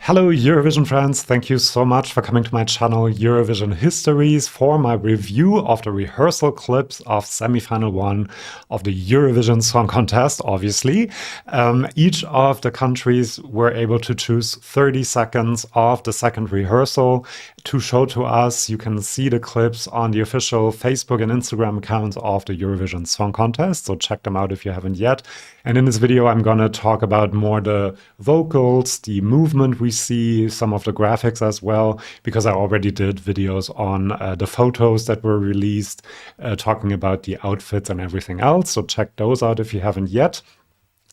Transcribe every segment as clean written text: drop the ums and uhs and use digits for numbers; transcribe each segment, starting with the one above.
Hello Eurovision friends, thank you so much for coming to my channel Eurovision Histories for my review of the rehearsal clips of semi-final 1 of the Eurovision Song Contest, obviously. Each of the countries were able to choose 30 seconds of the second rehearsal to show to us. You can see the clips on the official Facebook and Instagram accounts of the Eurovision Song Contest, so check them out if you haven't yet. And in this video I'm gonna talk about more the vocals, the movement we see, some of the graphics as well, because I already did videos on the photos that were released, talking about the outfits and everything else, so check those out if you haven't yet.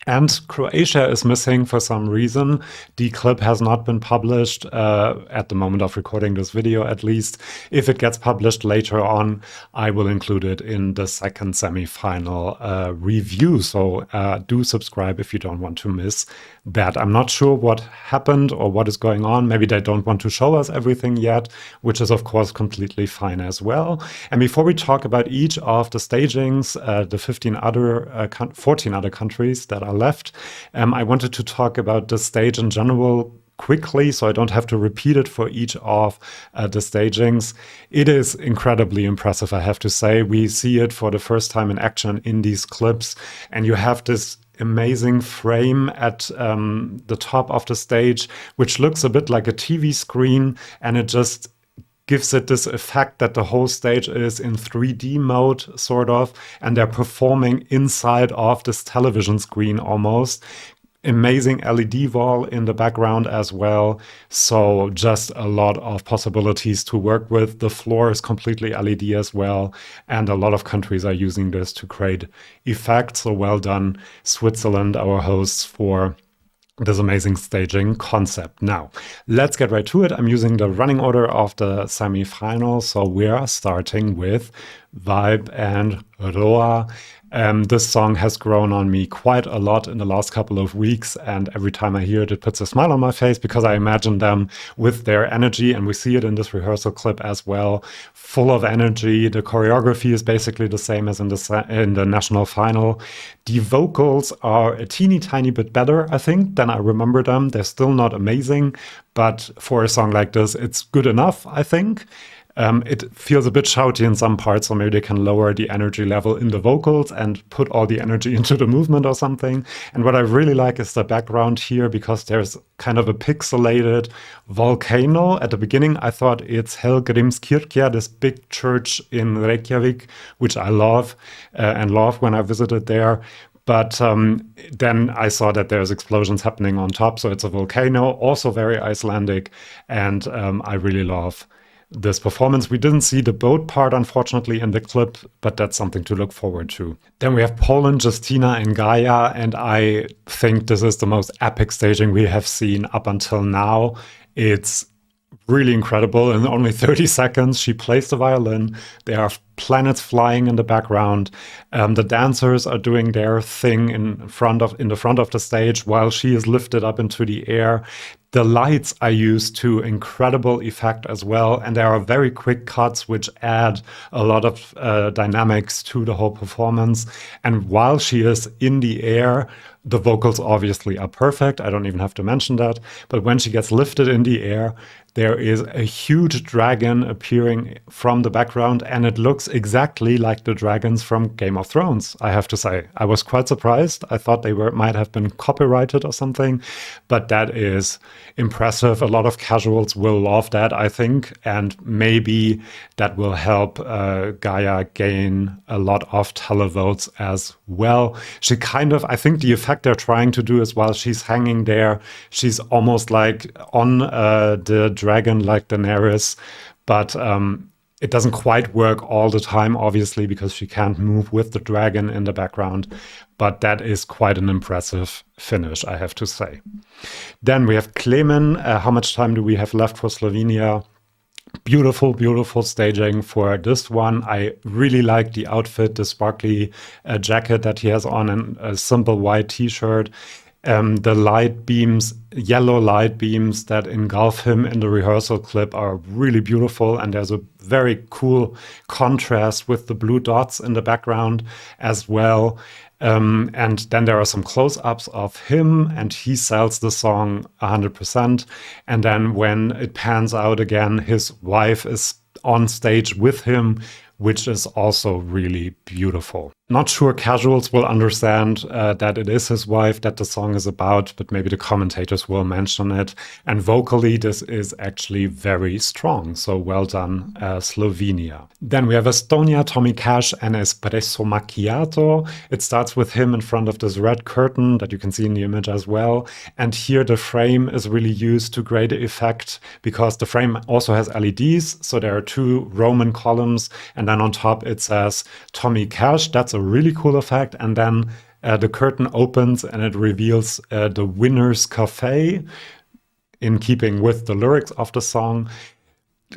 And Croatia is missing for some reason. The clip has not been published at the moment of recording this video, at least. If it gets published later on, I will include it in the second semi-final review. So do subscribe if you don't want to miss that. I'm not sure what happened or what is going on. Maybe they don't want to show us everything yet, which is of course completely fine as well. And before we talk about each of the stagings, the 14 other countries that are left, I wanted to talk about the stage in general quickly, so I don't have to repeat it for each of the stagings. It is incredibly impressive, I have to say. We see it for the first time in action in these clips, and you have this amazing frame at the top of the stage, which looks a bit like a TV screen, and it just gives it this effect that the whole stage is in 3D mode, sort of, and they're performing inside of this television screen almost. Amazing LED wall in the background as well. So just a lot of possibilities to work with. The floor is completely LED as well. And a lot of countries are using this to create effects. So well done, Switzerland, our hosts, for this amazing staging concept. Now, let's get right to it. I'm using the running order of the semi-finals. So we are starting with Vibe and Roa. This song has grown on me quite a lot in the last couple of weeks, and every time I hear it, it puts a smile on my face because I imagine them with their energy, and we see it in this rehearsal clip as well, full of energy. The choreography is basically the same as in the national final. The vocals are a teeny tiny bit better, I think, than I remember them. They're still not amazing, but for a song like this, it's good enough, I think. It feels a bit shouty in some parts, so maybe they can lower the energy level in the vocals and put all the energy into the movement or something. And what I really like is the background here, because there's kind of a pixelated volcano. At the beginning, I thought it's Hellgrímskirkja, this big church in Reykjavik, which I love and love when I visited there. But then I saw that there's explosions happening on top, so it's a volcano, also very Icelandic, and I really love this performance. We didn't see the boat part, unfortunately, in the clip, but that's something to look forward to. Then we have Poland, Justina, and Gaia, and I think this is the most epic staging we have seen up until now. It's really incredible. In only 30 seconds, she plays the violin. There are planets flying in the background. The dancers are doing their thing in the front of the stage while she is lifted up into the air. The lights are used to incredible effect as well, and there are very quick cuts which add a lot of dynamics to the whole performance. And while she is in the air, the vocals obviously are perfect. I don't even have to mention that. But when she gets lifted in the air, there is a huge dragon appearing from the background, and it looks exactly like the dragons from Game of Thrones, I have to say. I was quite surprised. I thought they might have been copyrighted or something, but that is impressive. A lot of casuals will love that, I think, and maybe that will help Gaia gain a lot of televotes as well. She kind of, I think the effect they're trying to do is while she's hanging there, she's almost like on the dragon like Daenerys, but it doesn't quite work all the time, obviously, because she can't move with the dragon in the background, but that is quite an impressive finish, I have to say. Then we have Clayman. How much time do we have left for Slovenia? Beautiful, beautiful staging for this one. I really like the outfit, the sparkly jacket that he has on, and a simple white t-shirt. The light beams, yellow light beams that engulf him in the rehearsal clip are really beautiful, and there's a very cool contrast with the blue dots in the background as well. And then there are some close-ups of him, and he sells the song 100%. And then when it pans out again, his wife is on stage with him, which is also really beautiful. Not sure casuals will understand that it is his wife that the song is about, but maybe the commentators will mention it. And vocally, this is actually very strong. So well done, Slovenia. Then we have Estonia, Tommy Cash, and Espresso Macchiato. It starts with him in front of this red curtain that you can see in the image as well. And here the frame is really used to great effect because the frame also has LEDs. So there are two Roman columns, and then on top it says Tommy Cash. That's a really cool effect. And then the curtain opens and it reveals the winner's cafe in keeping with the lyrics of the song.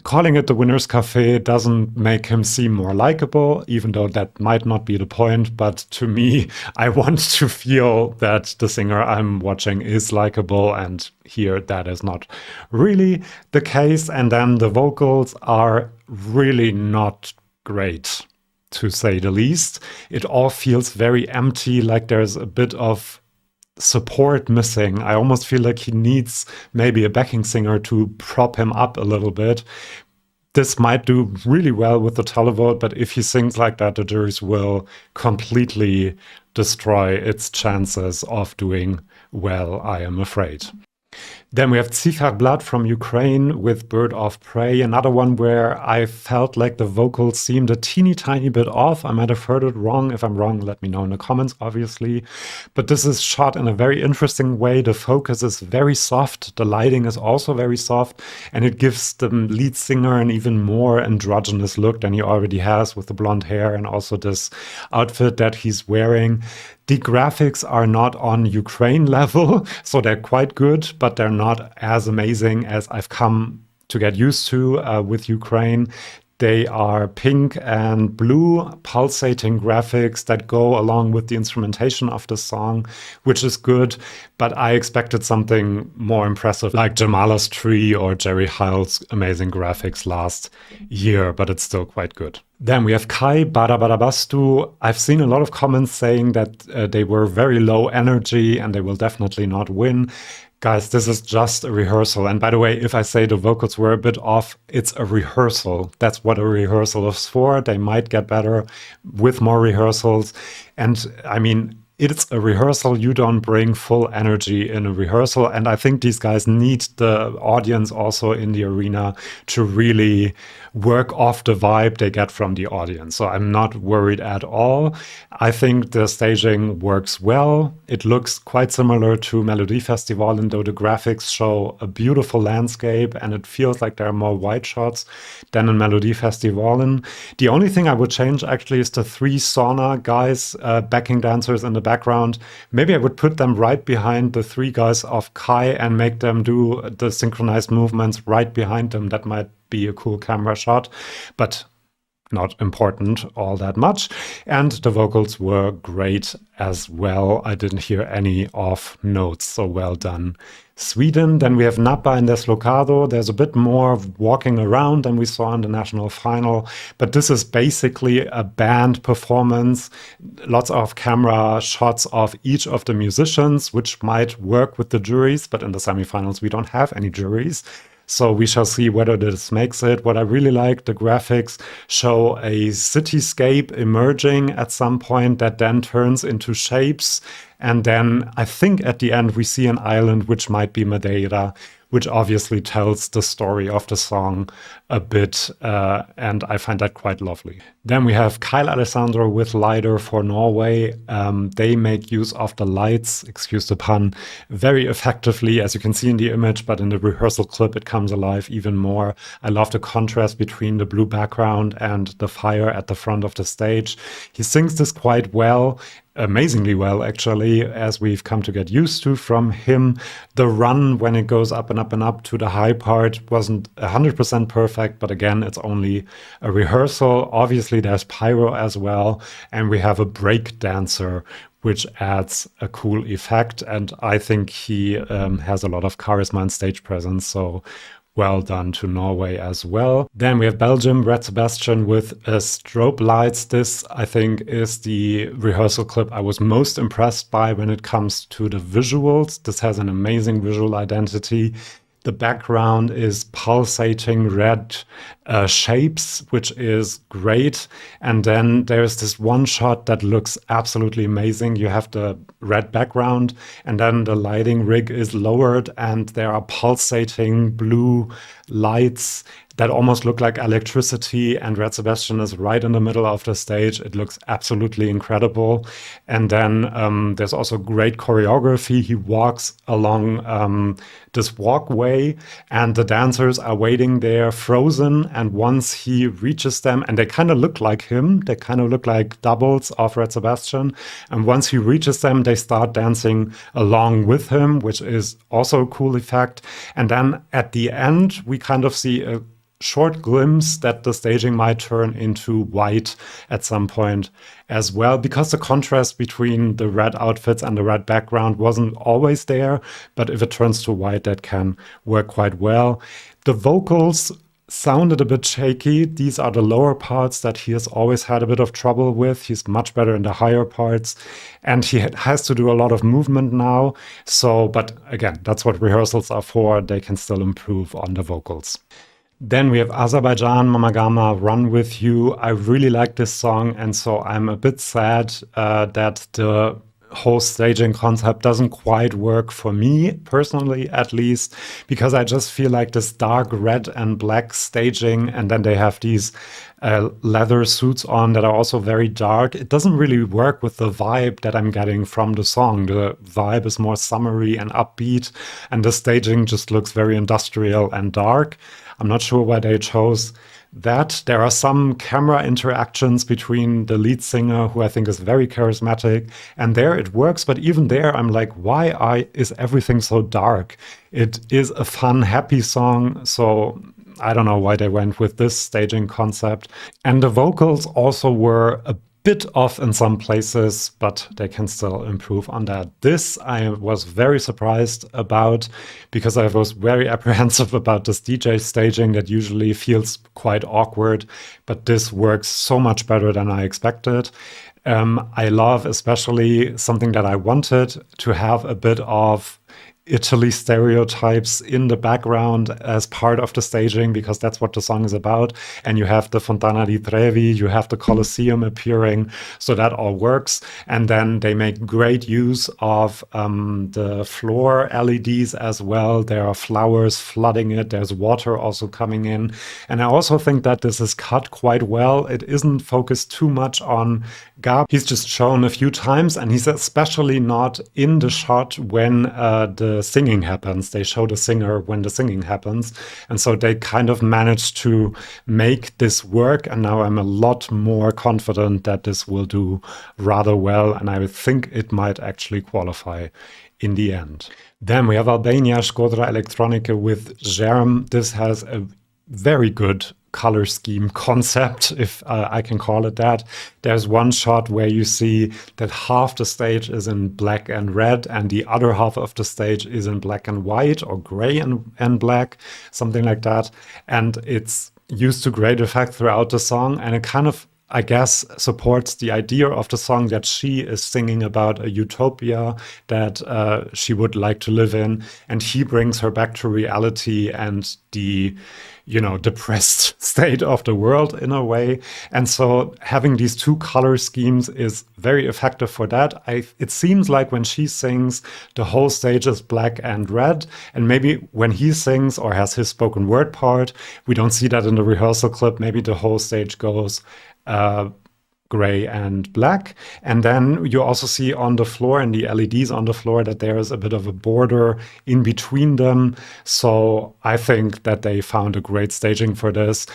Calling it the winner's cafe doesn't make him seem more likable, even though that might not be the point. But to me, I want to feel that the singer I'm watching is likable, and here that is not really the case. And then the vocals are really not great, to say the least. It all feels very empty, like there's a bit of support missing. I almost feel like he needs maybe a backing singer to prop him up a little bit. This might do really well with the televote, but if he sings like that, the juries will completely destroy its chances of doing well, I am afraid. Then we have Tifar Blood from Ukraine with Bird of Prey, another one where I felt like the vocals seemed a teeny tiny bit off. I might have heard it wrong. If I'm wrong, let me know in the comments, obviously. But this is shot in a very interesting way. The focus is very soft. The lighting is also very soft. And it gives the lead singer an even more androgynous look than he already has with the blonde hair and also this outfit that he's wearing. The graphics are not on Ukraine level, so they're quite good, but they're not as amazing as I've come to get used to with Ukraine. They are pink and blue, pulsating graphics that go along with the instrumentation of the song, which is good, but I expected something more impressive like Jamala's Tree or Jerry Heil's amazing graphics last year, but it's still quite good. Then we have Kai Barabastu. I've seen a lot of comments saying that they were very low energy and they will definitely not win. Guys, this is just a rehearsal. And by the way, if I say the vocals were a bit off, it's a rehearsal. That's what a rehearsal is for. They might get better with more rehearsals. And I mean, it's a rehearsal. You don't bring full energy in a rehearsal. And I think these guys need the audience also in the arena to really work off the vibe they get from the audience. So I'm not worried at all. I think the staging works well. It looks quite similar to Melodiefestivalen, though the graphics show a beautiful landscape and it feels like there are more wide shots than in Melodiefestivalen. The only thing I would change actually is the three sauna guys, backing dancers in the background. Maybe I would put them right behind the three guys of Kai and make them do the synchronized movements right behind them. That might be a cool camera shot, but not important all that much. And the vocals were great as well. I didn't hear any off notes, so well done, Sweden. Then we have Napa and Deslocado. There's a bit more walking around than we saw in the national final, but this is basically a band performance. Lots of camera shots of each of the musicians, which might work with the juries, but in the semifinals we don't have any juries. So we shall see whether this makes it. What I really like, the graphics show a cityscape emerging at some point that then turns into shapes. And then I think at the end we see an island, which might be Madeira, which obviously tells the story of the song a bit, and I find that quite lovely. Then we have Kyle Alessandro with Lighter for Norway. They make use of the lights, excuse the pun, very effectively, as you can see in the image, but in the rehearsal clip it comes alive even more. I love the contrast between the blue background and the fire at the front of the stage. He sings this quite well. Amazingly well, actually, as we've come to get used to from him. The run, when it goes up and up and up to the high part, wasn't 100% perfect, but again, it's only a rehearsal. Obviously, there's pyro as well, and we have a break dancer, which adds a cool effect, and I think he has a lot of charisma and stage presence, so Well done to Norway as well. Then we have Belgium Red Sebastian with strobe lights. This, I think, is the rehearsal clip I was most impressed by when it comes to the visuals. This has an amazing visual identity. The background is pulsating red shapes, which is great. And then there's this one shot that looks absolutely amazing. You have the red background, and then the lighting rig is lowered, and there are pulsating blue lights that almost look like electricity, and Red Sebastian is right in the middle of the stage. It looks absolutely incredible. And then there's also great choreography. He walks along this walkway, and the dancers are waiting there frozen. And once he reaches them, and they kind of look like him, they kind of look like doubles of Red Sebastian. And once he reaches them, they start dancing along with him, which is also a cool effect. And then at the end, we kind of see a short glimpse that the staging might turn into white at some point as well, because the contrast between the red outfits and the red background wasn't always there. But if it turns to white, that can work quite well. The vocals sounded a bit shaky. These are the lower parts that he has always had a bit of trouble with. He's much better in the higher parts, and he has to do a lot of movement now. So, but again, that's what rehearsals are for. They can still improve on the vocals. Then we have Azabai Mamagama, Run With You. I really like this song, and so I'm a bit sad that the whole staging concept doesn't quite work for me, personally at least, because I just feel like this dark red and black staging, and then they have these leather suits on that are also very dark. It doesn't really work with the vibe that I'm getting from the song. The vibe is more summery and upbeat, and the staging just looks very industrial and dark. I'm not sure why they chose that. There are some camera interactions between the lead singer, who I think is very charismatic, and there it works. But even there, I'm like, why is everything so dark? It is a fun, happy song, so I don't know why they went with this staging concept. And the vocals also were a bit off in some places, but they can still improve on that. This I was very surprised about, because I was very apprehensive about this DJ staging that usually feels quite awkward, but this works so much better than I expected. I love especially something that I wanted to have a bit of Italy stereotypes in the background as part of the staging, because that's what the song is about. And you have the Fontana di Trevi, you have the Colosseum appearing, so that all works. And then they make great use of the floor LEDs as well. There are flowers flooding it, there's water also coming in. And I also think that this is cut quite well. It isn't focused too much on Gab. He's just shown a few times, and he's especially not in the shot when the singing happens. They show the singer when the singing happens. And so they kind of managed to make this work. And now I'm a lot more confident that this will do rather well. And I think it might actually qualify in the end. Then we have Albania, Shkodra Elektronika with Germ. This has a very good color scheme concept, if I can call it that. There's one shot where you see that half the stage is in black and red, and the other half of the stage is in black and white, or gray and black, something like that. And it's used to great effect throughout the song, and it kind of, I guess, supports the idea of the song that she is singing about a utopia that she would like to live in, and he brings her back to reality and the, depressed state of the world in a way. And so having these two color schemes is very effective for that. It seems like when she sings, the whole stage is black and red, and maybe when he sings or has his spoken word part, we don't see that in the rehearsal clip. Maybe the whole stage goes gray and black. And then you also see on the floor, and the LEDs on the floor, that there is a bit of a border in between them. So I think that they found a great staging for this.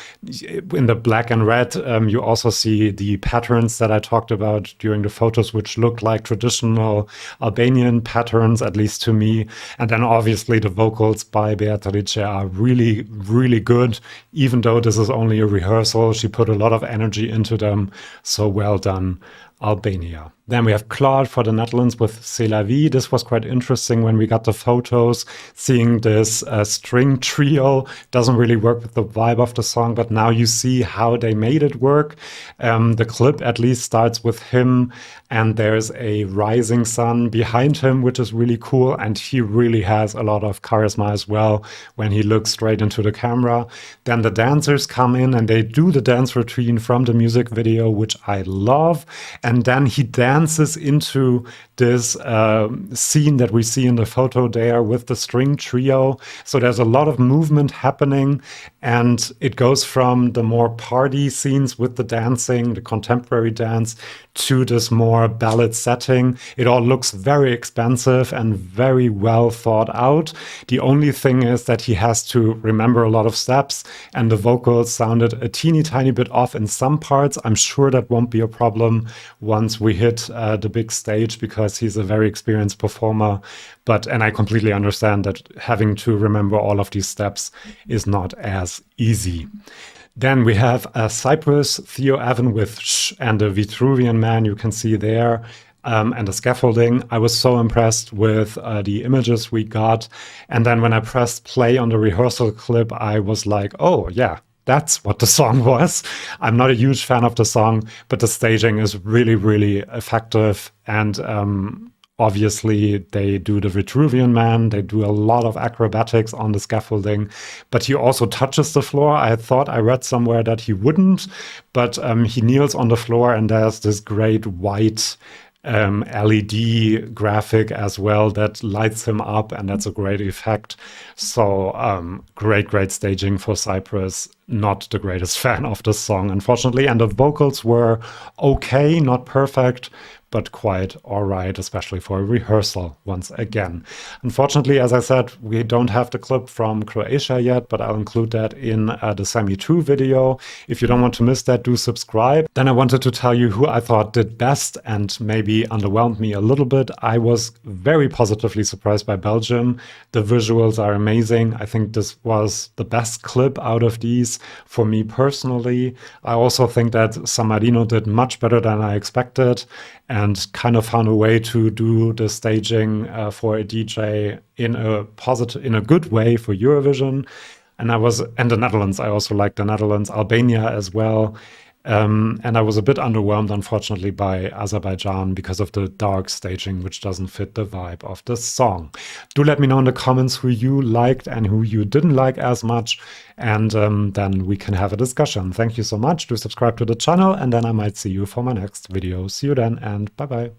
In the black and red, you also see the patterns that I talked about during the photos, which look like traditional Albanian patterns, at least to me. And then obviously the vocals by Beatrice are really, really good. Even though this is only a rehearsal, she put a lot of energy into them. So well done, Albania. Then we have Claude for the Netherlands with C'est la vie. This was quite interesting when we got the photos, seeing this string trio. Doesn't really work with the vibe of the song, but now you see how they made it work. The clip at least starts with him, and there's a rising sun behind him, which is really cool. And he really has a lot of charisma as well when he looks straight into the camera. Then the dancers come in and they do the dance routine from the music video, which I love. And then he dances into this scene that we see in the photo there with the string trio. So there's a lot of movement happening, and it goes from the more party scenes with the dancing, the contemporary dance, to this more ballad setting. It all looks very expensive and very well thought out. The only thing is that he has to remember a lot of steps, and the vocals sounded a teeny tiny bit off in some parts. I'm sure that won't be a problem once we hit the big stage, because he's a very experienced performer. And I completely understand that having to remember all of these steps is not as easy. Then we have Cyprus, Theo Evan with Shh, and the Vitruvian Man you can see there, and the scaffolding. I was so impressed with the images we got. And then when I pressed play on the rehearsal clip, I was like, oh, yeah, that's what the song was. I'm not a huge fan of the song, but the staging is really, really effective. And obviously, they do the Vitruvian Man. They do a lot of acrobatics on the scaffolding, but he also touches the floor. I thought I read somewhere that he wouldn't, but he kneels on the floor, and there's this great white LED graphic as well that lights him up, and that's a great effect. So great staging for Cyprus. Not the greatest fan of the song, unfortunately, and the vocals were okay, not perfect, but quite all right, especially for a rehearsal once again. Unfortunately, as I said, we don't have the clip from Croatia yet, but I'll include that in the Semi 2 video. If you don't want to miss that, do subscribe. Then I wanted to tell you who I thought did best and maybe underwhelmed me a little bit. I was very positively surprised by Belgium. The visuals are amazing. I think this was the best clip out of these for me personally. I also think that San Marino did much better than I expected, and kind of found a way to do the staging for a DJ in a good way for Eurovision. And the Netherlands, I also liked the Netherlands, Albania as well. And I was a bit underwhelmed, unfortunately, by Azerbaijan because of the dark staging, which doesn't fit the vibe of the song. Do let me know in the comments who you liked and who you didn't like as much, and then we can have a discussion. Thank you so much. Do subscribe to the channel, and then I might see you for my next video. See you then, and bye-bye.